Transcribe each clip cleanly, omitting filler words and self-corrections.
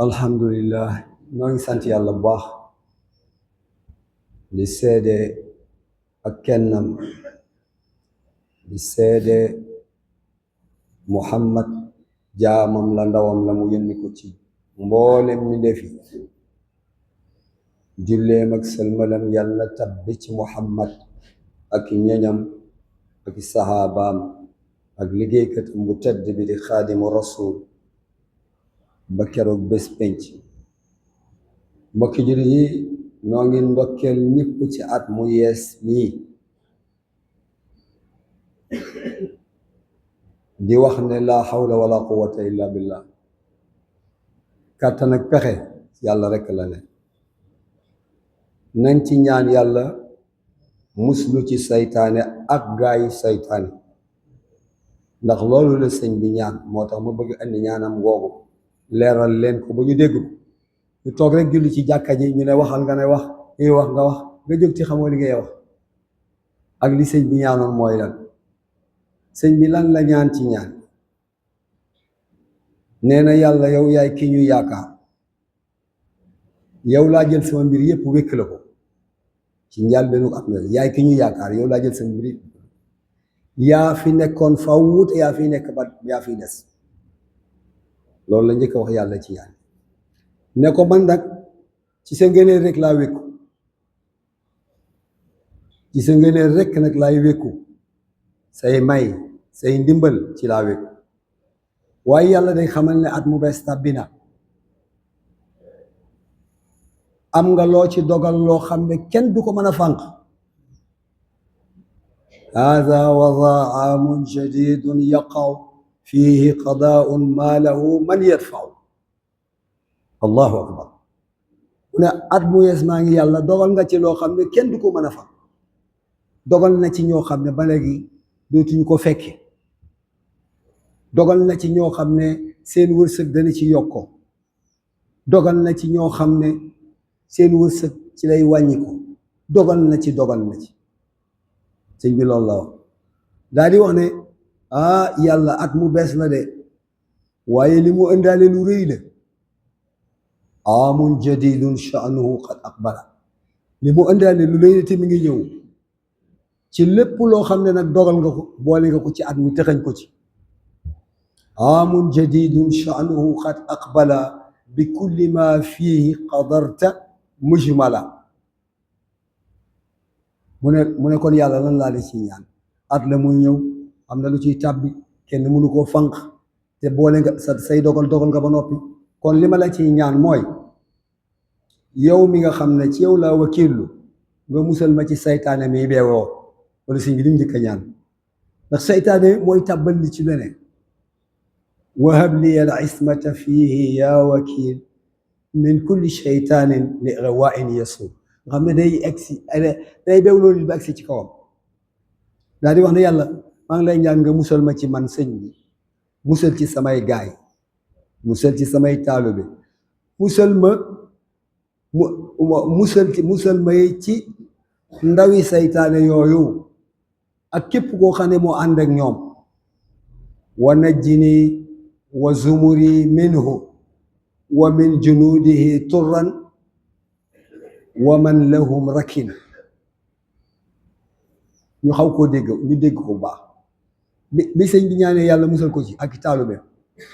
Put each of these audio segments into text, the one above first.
alhamdulillah ñoo ngi sant yàlla bu baax di seede ak kennam di seede Muhammad jaamam la ndawam la mu yónni ko ci mboolem mi defi julleem ak sëlmalam yàlla tabbi ci Muhammad ak ñoñam ak saxaabaam ak liggéeykatam bu tedd bi di xaadimu rasul ba keroog bés penc mbokki jullit yi noo ngi ndokkeel ñëpp ci at mu yees mii di wax ne laa hawla wala quwwata illa billah kàttan ak pexe yàlla rekk la ne nañ ci ñaan yàlla muslu ci saytaane ak gaayi saytaane ndax loolu la sëñ bi ñaan moo tax ma bëgg andi ñaanam googu leeral leen ko ba ñu dégg ko ñu toog rek julli ci jàkka ji ñu ne waxal nga ne wax ngay wax nga wax nga jóg ci xamoo li ngay wax ak li sëñ bi ñaanoon mooy lan sëñ bi lan la ñaan ci ñaan nee na yàlla yow yaay ki ñu yaakaar yow laa jël sama mbir yépp wékk la ko ci njàlbeenu at na yaay ki ñu yaakaar yow laa jël sama mbir yépp yaa fi nekkoon fa wut yaa fi nekk ba yaa fi des loolu la njëkk a wax yàlla ci ñaan ne ko man nag ci sa ngëneel rek laa wékku ci sa ngëneel rek nag laay wékku say may say ndimbal ci laa wékku waaye yàlla day xamal ne at mu bees tàbbi na am nga loo ci dogal loo xam ne kenn du ko mën a fànq hada wada aamun jadidun yaqaw fihi qadaun ma lahu man yadfaw allahu akbar mu ne at mu yees maa ngi yàlla dogal nga ci loo xam ne kenn du ko mën a fànq dogal na ci ñoo xam ne ba léegi dootuñu ko fekke dogal na ci ñoo xam ne seen wërsëg dana ci yokkoo dogal na ci ñoo xam ne seen wërsëg ci lay wàññi ko dogal na ci sëñ bi loolu la wax daal di wax ne yàlla at mu bees la de waaye li mu ëndaale lu rëy la aamun jadidun sha'nuhu qad aqbala li mu ëndaale lu rëy la te mi ngi ñëw ci lépp loo xam ne nag dogal nga ko boole nga ko ci at mi tëxañ ko ci aamun jadidun sha'nuhu qad aqbala bi kulli ma fihi qadarta mujmala mu ne kon yàlla lan laa la ci ñaan at la muy ñëw am na lu ciy tàbbi kenn mënu koo fànq te boole nga say dogal nga ba noppi kon li ma la ciy ñaan mooy yow mi nga xam ne ci yow laa wakiilu nga musal ma ci saytaane mi beewoo wala si ngi lim njëkk a ñaan ndax saytaane mooy tàbbal li ci leneen wahab li al ismata fihi ya wakil min kulli shaytanin li rawain yasul nga xam ne day egsi day beew loolu ba egsi ci kawam daal di wax ne yàlla maa ngi lay ñaan nga musal ma ci man sëñ bi musal ci samay gaay musal ci samay taalibe musal ma ci ndawi saytaane yooyu ak képp koo xam ne moo ànd ak ñoom wa najjini wa zumuri minhu wa min junuudihi turran wa man lahum rakin ñu xaw koo dégg ñu dégg ko bu baax bi sëñ bi ñaanee yàlla musal ko ci ak taalibe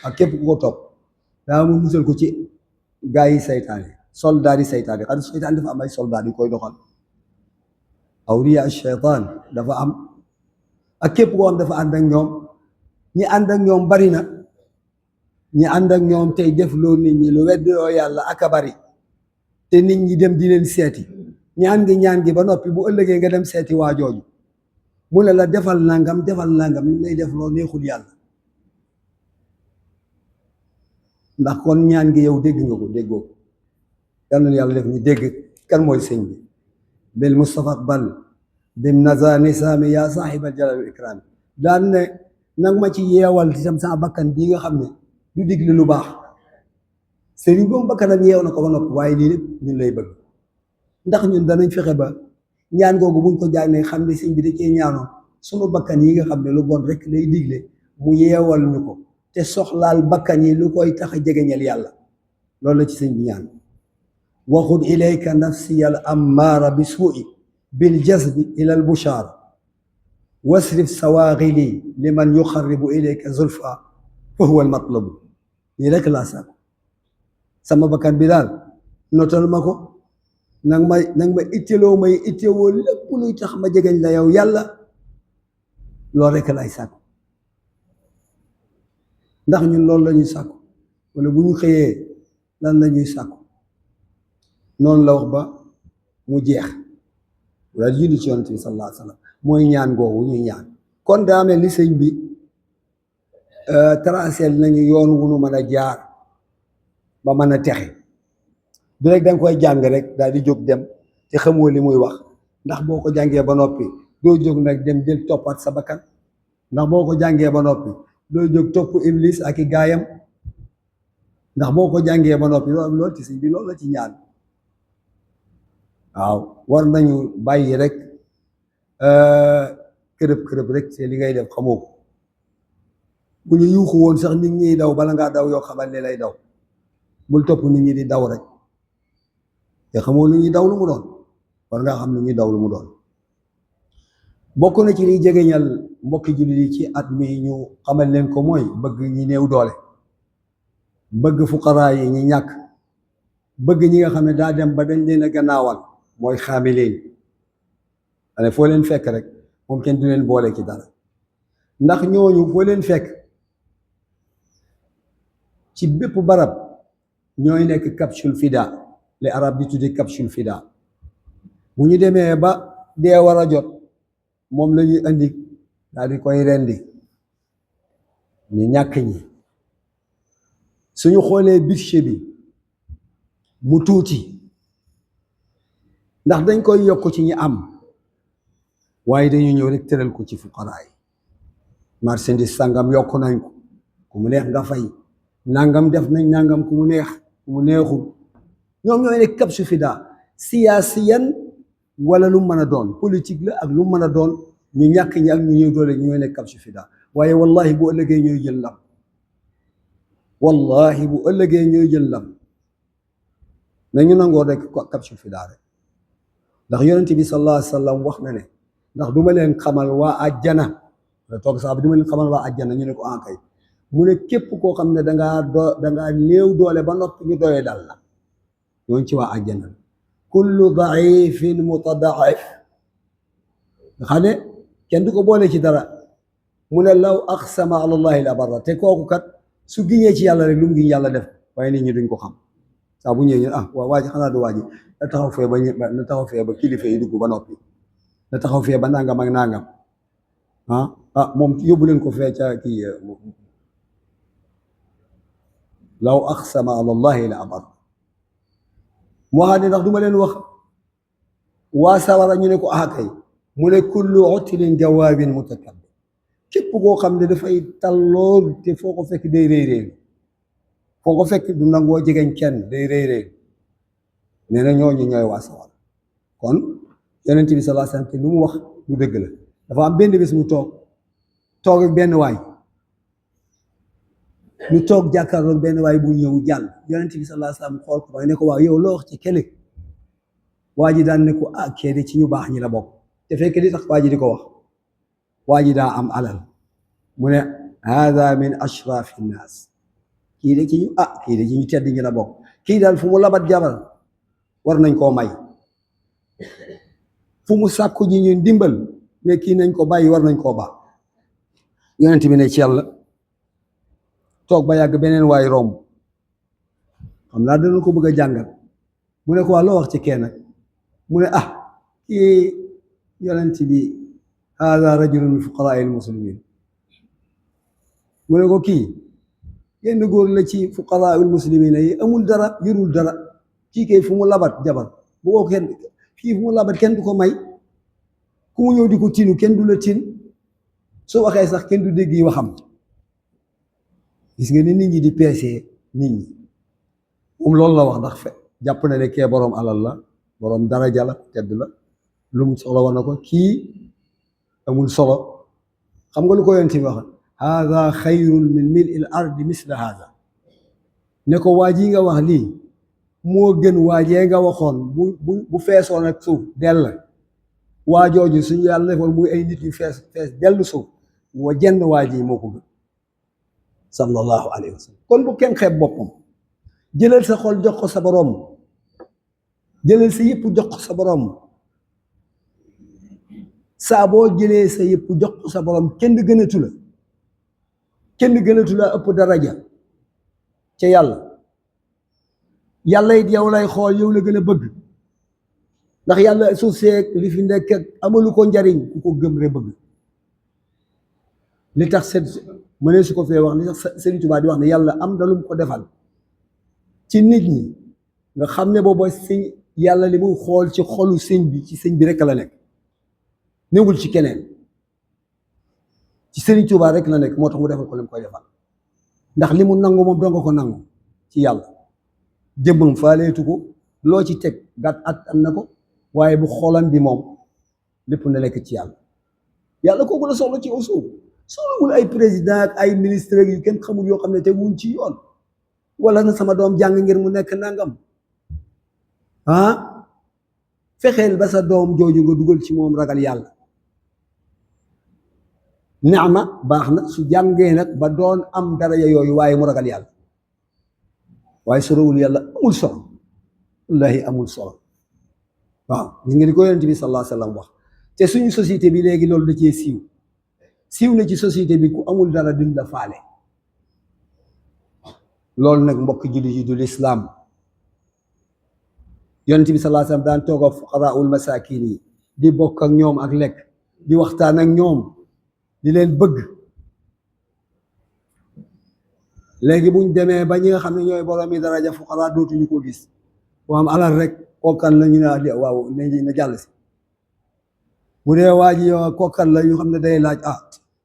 ak képp ku ko topp daa mu musal ko ci gaa yi saytaane soldaar yi saytaane xam saytaane dafa am ay soldaar yu koy doxal awliya shaytaan dafa am ak képp koo xam dafa ànd ak ñoom ñi ànd ak ñoom bari na ñi ànd ak ñoom tey def loo nit ñi lu wedd yoo yàlla ak a bari te nit ñi dem di leen seeti ñaan gi ba noppi bu ëllëgee nga dem seeti waa jooju mu ne la defal nangam ñu lay def loo neexul yàlla ndax kon ñaan gi yow dégg nga ko déggoo ko yal na yàlla def ñu dégg kan mooy sëñ bi bil mustafa bal bim naza nisaami yaa saaxibal jalal ikram daan ne nag ma ci yeewal ci sama bakkan bii nga xam ne du digle lu baax sëriñ boobu bakkanam yeew na ko ba noppi waaye lii lépp ñun lay bëgg ndax ñun danañ fexe ba ñaan googu buñ ko jaanee xam ne sëñ bi da cee ñaanoon sunu bakkan yi nga xam ne lu bon rek lay digle mu yeewal ñu ko te soxlaal bakkan yi lu koy tax a jegeñal yàlla loolu la ci sëñ bi ñaan waxud ilayka nafsiya al ammaara bi suui bil jazbi ila al bushaara wasrif sawaagili liman yuxarribu ilayka zulfa fa huwa al matlubu lii rek laa sàkku sama bakkan bi daal notal ma ko nang ma itteeloo may itteewoo lépp luy tax ma jegeñ la yow yàlla loolu rek laay sàkku ndax ñun loolu la ñuy sàkku wala bu ñu xëyee lan la ñuy sàkku noonu la wax ba mu jeex wala julli ci yonent bi sallallahu alayhi wa sallam mooy ñaan googu ñuy ñaan kon daa mel ni sëñ bi tracé nañu yoon wu nu mën a jaar ba mën a texe du rek danga koy jàng rek daal di jóg dem te xamoo li muy wax ndax boo ko jàngee ba noppi doo jóg nag dem jël toppaat sa bakkan ndax boo ko jàngee ba noppi doo jóg topp iblis ak i gaayam ndax boo ko jàngee ba noppi loolu ci sëñ bi loolu la ci ñaan waaw war nañu bàyyi rek kërëb rek te li ngay def xamoo ko bu ñu yuuxu woon sax nit ñi daw bala ngaa daw yoo xamal ne lay daw bul topp nit ñi di daw rek te xamoo lu ñuy daw lu mu doon war ngaa xam lu ñuy daw lu mu doon bokk na ci liy jegeñal mbokki jullit yi ci at mi ñu xamal leen ko mooy bëgg ñi néew doole bëgg fuqaraa yi ñi ñàkk bëgg ñi nga xam ne daa dem ba dañ leen a gannaawal mooy xaami leen ane foo leen fekk rek moom kenn du leen boole ci dara ndax ñooñu foo leen fekk ci bépp barab ñooy nekk capsule fida les arabes di tudde capsule fida bu ñu demee ba dee war a jot moom la ñuy indi daal di koy rendi ñu ñàkk ñi suñu xoolee budget bi mu tuuti ndax dañ koy yokk ci ñi am waaye dañu ñëw rek tëral ko ci fuqaraa yi marchandise sàngam yokk nañ ko ku mu neex nga fay nangam def nañ nangam ku mu neex ku mu neexul ñoom ñooy nekk capsule fida siyaasiyan wala lu mën a doon politique la ak lu mën a doon ñu ñàkk ñi ak ñu ñëw doole ñooy nekk capsule fida waaye wallahi bu ëllëgee ñooy jël lam wallahi bu ëllëgee ñooy jël lam nañu nangoo rek capsule fida rek ndax yonent bi sallallahu alayhi wa sallam wax na ne ndax du ma leen xamal waa àjjana da toog sax bi du ma leen xamal waa àjjana ñu ne ko ankay mu ne képp koo xam ne dangaa néew doole ba noppi ñu doyee dal la ñooñu ci waa àjjana kullu daifin mutadaif nga xam ne kenn du ko boole ci dara mu ne law aqsama ala allahi la barra te kooku kat su giñee ci yàlla rek lu mu giñ yàlla def waaye nit ñi duñ ko xam saa bu ñëwee waa ji xanaa du waa ji na taxaw fee ba kilifa yi dugg ba noppi na taxaw fee ba nangam ak nangam moom yóbbu leen ko fee ca kii law aqsama ala allahi la abar mu waxaat ne ndax du ma leen wax waa sawara ñu ne ko kay mu ne kullu utlin jawaabin mutakabbir képp koo xam ne dafay tallool te foo ko fekk day réy foo ko fekk du nangoo jegeñ kenn day réy nee na ñooñu ñooy waa sawara kon yonent bi sallallahu alayhi wa sallam lu mu wax lu dëgg la dafa am benn bés mu toog ak benn waay ñu toog jàkkaarloog benn waay bu ñëw jàll yonent bi sallallahu alayhi wa sallam xool ko ba ne ko waaw yow loo wax ci kële waa ji daan ne ko kee de ci ñu baax ñi la bokk te fekk li tax waa ji di ko wax waa ji daa am alal mu ne hada min ashrafi nnaas kii de ci ñu tedd ñi la bokk kii daal fu mu labat jabar war nañ koo may fu mu sàkku ji ñu dimbal ne kii nañ ko bàyyi war nañ koo baax yonent bi ne ci yàlla toog ba yàgg beneen waay romb xam naa dana ko bëgg a jàngal mu ne ko waa loo wax ci kenn nag mu ne kii yonent bi hada rajulun min fuqaraa al muslimin mu ne ko kii yenn góor la ci fuqaraa al muslimin yi amul dara yorul dara kii kay fu mu labat jabar bu ko kenn kii fu mu labat kenn du ko may ku mu ñëw di ko tinu kenn du la tin soo waxee sax kenn du dégg yi waxam gis nga ni nit ñi di peesee nit ñi moom loolu la wax ndax jàpp na ne kee boroom alal la boroom daraja la tedd la lu mu soxla war na ko kii amul solo xam nga lu ko yonent bi wax hada xayrun min mil'il ardi misla hada ne ko waa ji nga wax lii moo gën waajee nga waxoon bu feesoon ak suuf dell waa jooju suñu yàlla defoon muy ay nit yu fees dellu suuf wa jenn waa ji moo ko gën sallallahu alayhi wa sallam kon bu kenn xeeb boppam jëlal sa xol jox ko sa borom jëlal sa yëpp jox ko sa borom saa boo jëlee sa yëpp jox ko sa borom kenn gënatu la ëpp daraja ca yàlla it yow lay xool yow la gën a bëgg ndax yàlla suuf seeg li fi nekk amalu ko njariñ ku ko gëm rek bëgg li tax mënee su ko fee wax li tax Sëriñ Tuubaa di wax ne yàlla am na lu mu ko defal ci nit ñi nga xam ne booba sëñ yàlla li muy xool ci xolu sëñ bi ci sëñ bi rek la nekk newul ci keneen ci Sëriñ Tuubaa rek la nekk moo tax mu defal ko li mu koy defal ndax li mu nangu moom doo nga ko nangu ci yàlla jëmmam faaleetu ko loo ci teg gàtt at am na ko waaye bu xolam bi moom lépp na nekk ci yàlla kooku la soxla ci suuf soxlawul ay président ak ay ministre yu kenn xamul yoo xam ne te wuñ ci yoon wala na sama doom jàng ngir mu nekk nangam fexeel ba sa doom jooju nga dugal ci moom ragal yàlla neema baax na su jàngee nag ba doon am daraja yooyu waaye mu ragal yàlla waaye sorowul yàlla amul solo wallahi amul solo waaw gis nga ni ko yonent bi sallallahu alayhi wa sallam wax te suñu société bi léegi loolu da cee siiw na ci société bi ku amul dara duñ la faale loolu nag mbokk jullit yi du lislaam yonent bi sallallahu alayhi wa sallam daan toog ak fuqaraul masakin yi di bokk ak ñoom ak lekk di waxtaan ak ñoom di leen bëgg léegi buñ demee ba ñi nga xam ne ñooy borom yi daraja fuqara dootuñu ko gis ku am alal rek kookan la ñu ne waaw na jàll si bu dee waa ji kookan la ñu xam ne day laaj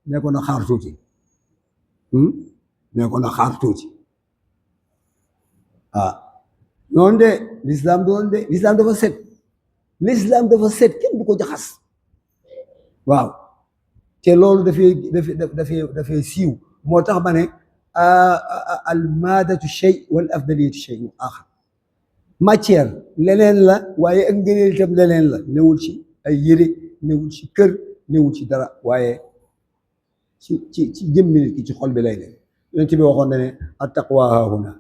ne ko na xaar tuuti ne ko na xaar tuuti noonu de l'islam doon de l'islam dafa set kenn du ko jaxas waaw te loolu dafay siiw moo tax ma ne al maadatu shay wal afdaliyatu shay axar matière leneen la waaye ak ngëneel itam leneen la newul ci ay yére newul ci kër newul ci dara waaye ci jëmmi nit ki ci xol bi lay ne yonent bi waxoon na ne attaqwa haahuna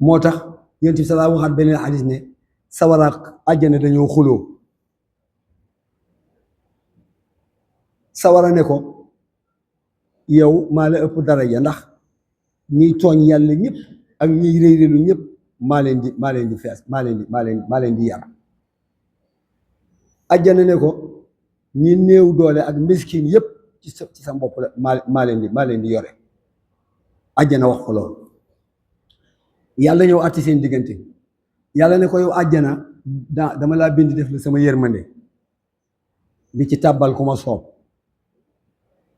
moo tax yonent bi salaa waxaat beneen xadis ne sawara àjjana dañoo xuloo sawara ne ko yow maa la ëpp daraja ndax ñiy tooñ yàlla ñëpp ak ñiy réyrélu ñëpp maa leen di fees maa leen di yar àjjana ne ko ñi néew doole ak miskin yëpp ci sa bopp la maa leen di yore àjjana wax ko loolu yàlla ñëw àtti seen diggante yàlla ne ko yow àjjana dama laa bind def la sama yërmande di ci tàbbal ku ma soob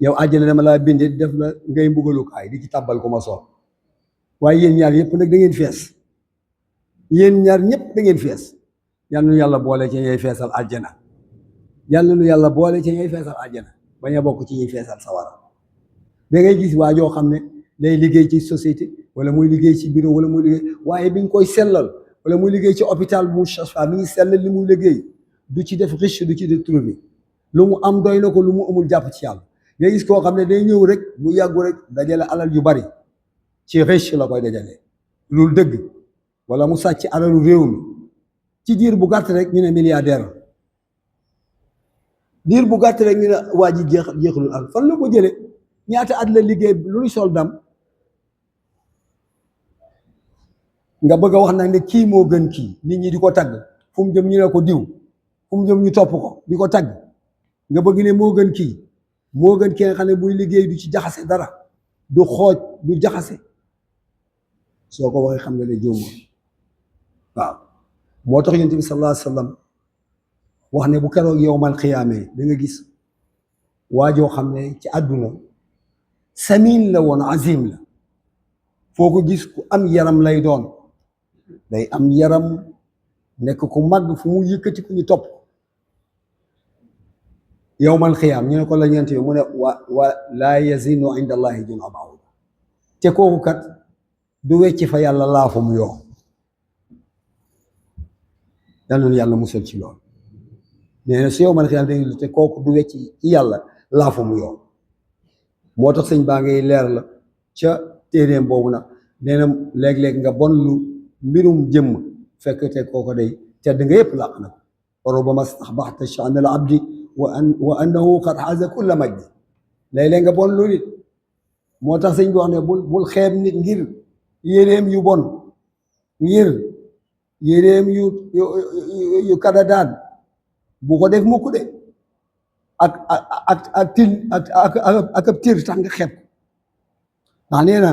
yow àjjana dama laa bind def la ngay mbugalukaay di ci tàbbal ku ma soob waaye yéen ñaar yëpp nag da ngeen fees yéen ñaar ñëpp da ngeen fees yal na yàlla boole ci ñuy feesal àjjana yàlla nu yàlla boole ci ñuy feesal àjjana bañ a bokk ci ñuy feesal sawara da ngay gis waa joo xam ne day liggéey ci société wala muy liggéey ci bureau wala muy liggéey waaye bi ñu koy sellal wala muy liggéey ci hôpital bu Mustapha mi ngi sellal li muy liggéey du ci def riche du ci def trouvé lu mu am doy na ko lu mu amul jàpp ci yàlla nga gis koo xam ne day ñëw rek mu yàggu rek dajale alal yu bari ci riche la koy dajale loolu dëgg wala mu sàcc alalu réew mi ci diir bu gàtt rek ñu ne milliardaire diir bu gàtt rek ñu ne waa ji jeexalul al fan la ko jële ñaata at la liggéey luy soldam nga bëgg a wax nag ne kii moo gën kii nit ñi di ko tagg fu mu jëm ñu ne ko diw fu mu jëm ñu topp ko di ko tagg nga bëgg ne moo gën kii nga xam ne buy liggéey du ci jaxase dara du xooj du jaxase soo ko waxee xam nga ne jóom waaw moo tax yonent bi sallallahu alayhi wa sallam wax ne bu keroog yowmal xiyaamee da nga gis waajoo xam ne ci àdduna samin la woon azim la foo ko gis ku am yaram lay doon day am yaram nekk ku màgg fu mu yëkkati ku ñu topp yowmal xiyaam ñu ne ko la ñeent yi mu ne wa laa yazinu inda allahi junaha ba'uda te kooku kat du wecc fa yàlla laafum yoo yal na yàlla musal ci lool nee na su yow man xiyam dañuy te kooku du wecc ci yàlla laafum yoo moo tax sëñ baa ngay leer la ca téeréem boobu nag nee na léeg-léeg nga bon lu mbirum jëmm fekk te kooko day tedd nga yëpp làq na ko rubama staxbaxta shan al abdi wa annahu qad xaza kulla majdi léeg-léeg nga bon lu nit moo tax sëñ bi wax ne bul xeeb nit ngir yéreem yu bon ngir yéreem yu kadadaan bu ko def mukk de ak ab tir tax nga xeeb ndax nee na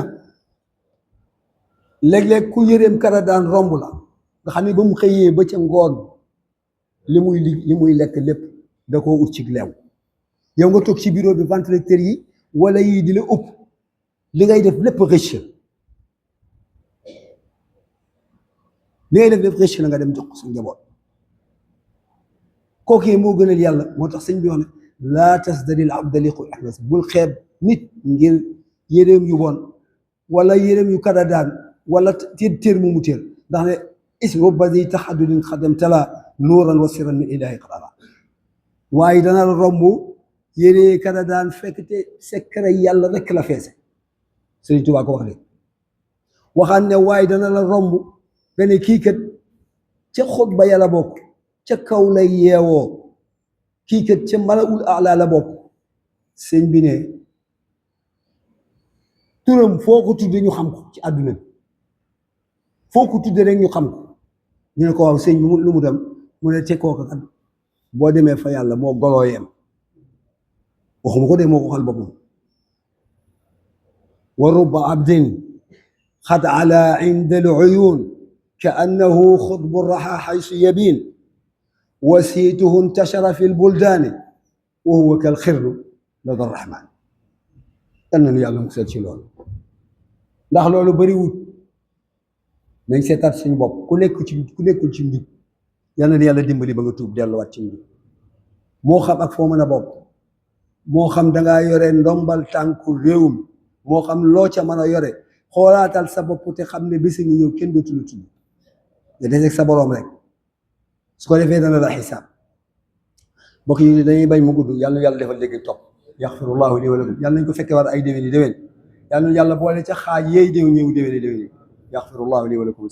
léeg-léeg ku yéreem kadadaan romb la nga xam ne ba mu xëyee ba ca ngoon li muy lekk lépp da koo ut ci leew yow nga toog ci bureau bi ventilateur yi wala yii di la ëpp li ngay def lépp rëcc la nga dem jox ko sa njaboot kooku moo gënal yàlla moo tax sëñ bi wax ne laa tasdalil abda li ihlas bul xeeb nit ngir yéreem yu bon wala yéreem yu kadadaan wala téer mu téer ndax ne is rubba di taxaddudin xadam tala nuuran wa siran min ilahi qadara waaye dana la romb yére kadadaan fekk te secret yàlla rek la feese Sëriñ Tuubaa ko wax de waxaan ne waaye dana la romb nga ne kii kat ca xutba yàlla bokk ca kaw lay yeewoo kii kat ca malaul ala la bokk sëñ bi ne turam foo ko tudde ñu xam ko ci àdduna bi foo ko tudde rek ñu xam ko ñu ne ko waaw sëñ bi lu mu dem mu ne te kooka kat boo demee fa yàlla moo goloo yem waxuma ko de moo ko xal boppam wa rubba abdin xad ala inda al uyun ka annahu xutbu raxa xaysu yabin wasiituhu intashara fi lbuldaani wa huwa kal xirru lada rahman yal nañu yàlla musal ci loolu ndax loolu bëri wut nañ seetaat suñu bopp ku nekkul ci njub yal na yàlla dimbali ba nga tuub delluwaat ci njub moo xam ak foo mën a bokk moo xam dangaa yore ndombal tànku réew mi moo xam loo ca mën a yore xoolaatal sa bopp te xam ne bisi ngi ñëw kenn dootu la tudd nga deseeg sa boroom rek su ko defee dana la xisaab mbokk yi dañuy bañ mu gudd yàlla na yàlla defal léegi topp yaxfirullahu li wa lakum yàlla nañ ko fekkee war ay déwén yi déwén yàlla na yàlla boole ca xaaj yeey déw ñëw déwén yi yaxfirullahu li wa lakum